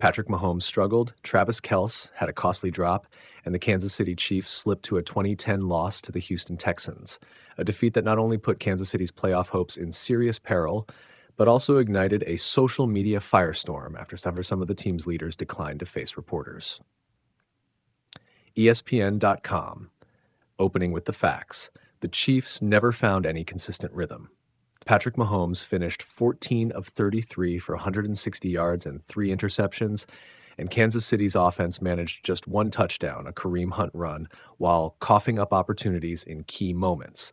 Patrick Mahomes struggled, Travis Kelce had a costly drop, and the Kansas City Chiefs slipped to a 2010 loss to the Houston Texans, a defeat that not only put Kansas City's playoff hopes in serious peril, but also ignited a social media firestorm after some of the team's leaders declined to face reporters. ESPN.com. Opening with the facts. The Chiefs never found any consistent rhythm. Patrick Mahomes finished 14 of 33 for 160 yards and 3 interceptions, and Kansas City's offense managed just 1 touchdown, a Kareem Hunt run, while coughing up opportunities in key moments.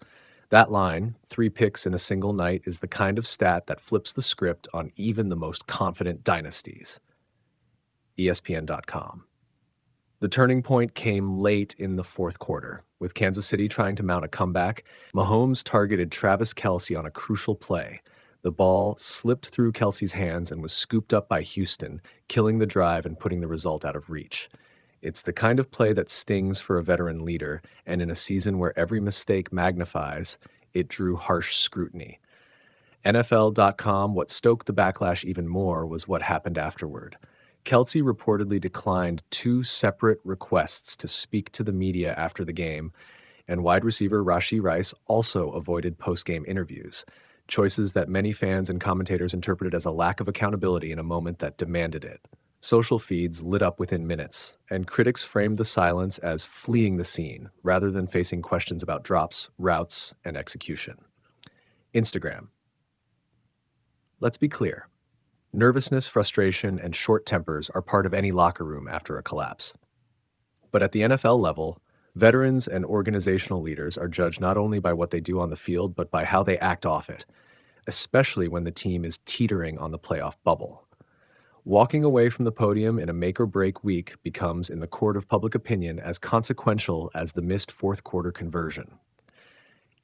That line, 3 picks in a single night, is the kind of stat that flips the script on even the most confident dynasties. ESPN.com. The turning point came late in the fourth quarter. With Kansas City trying to mount a comeback, Mahomes targeted Travis Kelce on a crucial play. The ball slipped through Kelce's hands and was scooped up by Houston, killing the drive and putting the result out of reach. It's the kind of play that stings for a veteran leader, and in a season where every mistake magnifies, it drew harsh scrutiny. NFL.com, what stoked the backlash even more was what happened afterward. Kelce reportedly declined 2 separate requests to speak to the media after the game, and wide receiver Rashee Rice also avoided post-game interviews, choices that many fans and commentators interpreted as a lack of accountability in a moment that demanded it. Social feeds lit up within minutes, and critics framed the silence as fleeing the scene rather than facing questions about drops, routes, and execution. Instagram. Let's be clear. Nervousness, frustration, and short tempers are part of any locker room after a collapse. But at the NFL level, veterans and organizational leaders are judged not only by what they do on the field, but by how they act off it, especially when the team is teetering on the playoff bubble. Walking away from the podium in a make-or-break week becomes, in the court of public opinion, as consequential as the missed fourth-quarter conversion.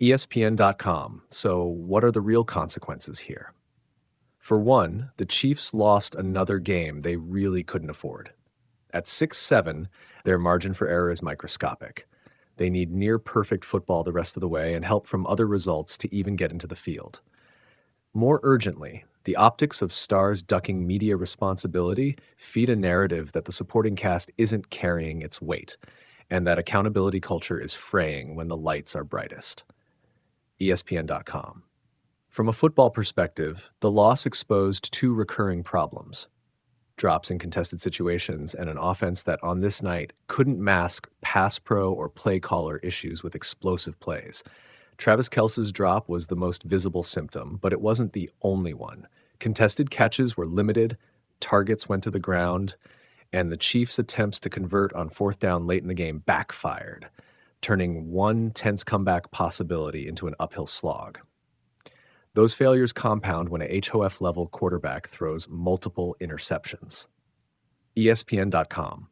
ESPN.com. So what are the real consequences here? For one, the Chiefs lost another game they really couldn't afford. At 6-7, their margin for error is microscopic. They need near-perfect football the rest of the way and help from other results to even get into the field. More urgently, the optics of stars ducking media responsibility feed a narrative that the supporting cast isn't carrying its weight, and that accountability culture is fraying when the lights are brightest. ESPN.com. From a football perspective, the loss exposed 2 recurring problems: drops in contested situations and an offense that on this night couldn't mask pass pro or play caller issues with explosive plays. Travis Kelce's drop was the most visible symptom, but it wasn't the only one. Contested catches were limited, targets went to the ground, and the Chiefs' attempts to convert on 4th down late in the game backfired, turning one tense comeback possibility into an uphill slog. Those failures compound when a HOF-level quarterback throws multiple interceptions. ESPN.com.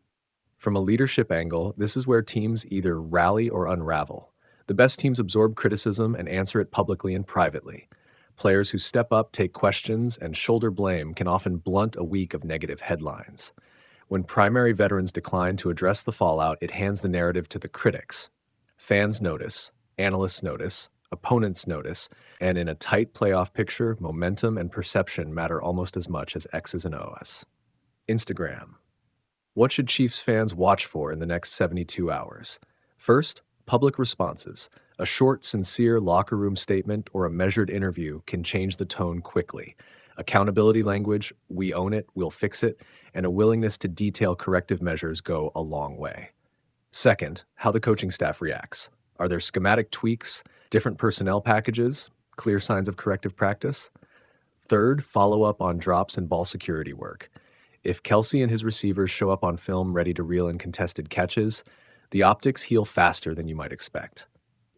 From a leadership angle, this is where teams either rally or unravel. The best teams absorb criticism and answer it publicly and privately. Players who step up, take questions, and shoulder blame can often blunt a week of negative headlines. When primary veterans decline to address the fallout, it hands the narrative to the critics. Fans notice, analysts notice, opponents notice, and in a tight playoff picture, momentum and perception matter almost as much as X's and O's. Instagram. What should Chiefs fans watch for in the next 72 hours? First, public responses. A short, sincere locker room statement or a measured interview can change the tone quickly. Accountability language, we own it, we'll fix it, and a willingness to detail corrective measures go a long way. Second, how the coaching staff reacts. Are there schematic tweaks, different personnel packages, clear signs of corrective practice? Third, follow up on drops and ball security work. If Kelce and his receivers show up on film ready to reel in contested catches, the optics heal faster than you might expect.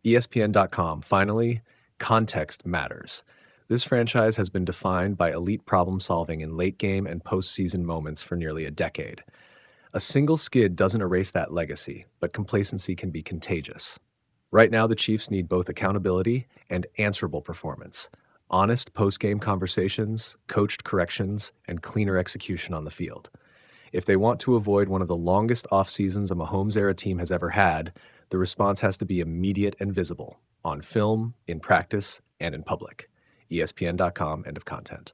ESPN.com. Finally, context matters. This franchise has been defined by elite problem solving in late game and postseason moments for nearly a decade. A single skid doesn't erase that legacy, but complacency can be contagious. Right now, the Chiefs need both accountability and answerable performance. Honest post-game conversations, coached corrections, and cleaner execution on the field. If they want to avoid one of the longest off-seasons a Mahomes-era team has ever had, the response has to be immediate and visible, on film, in practice, and in public. ESPN.com, end of content.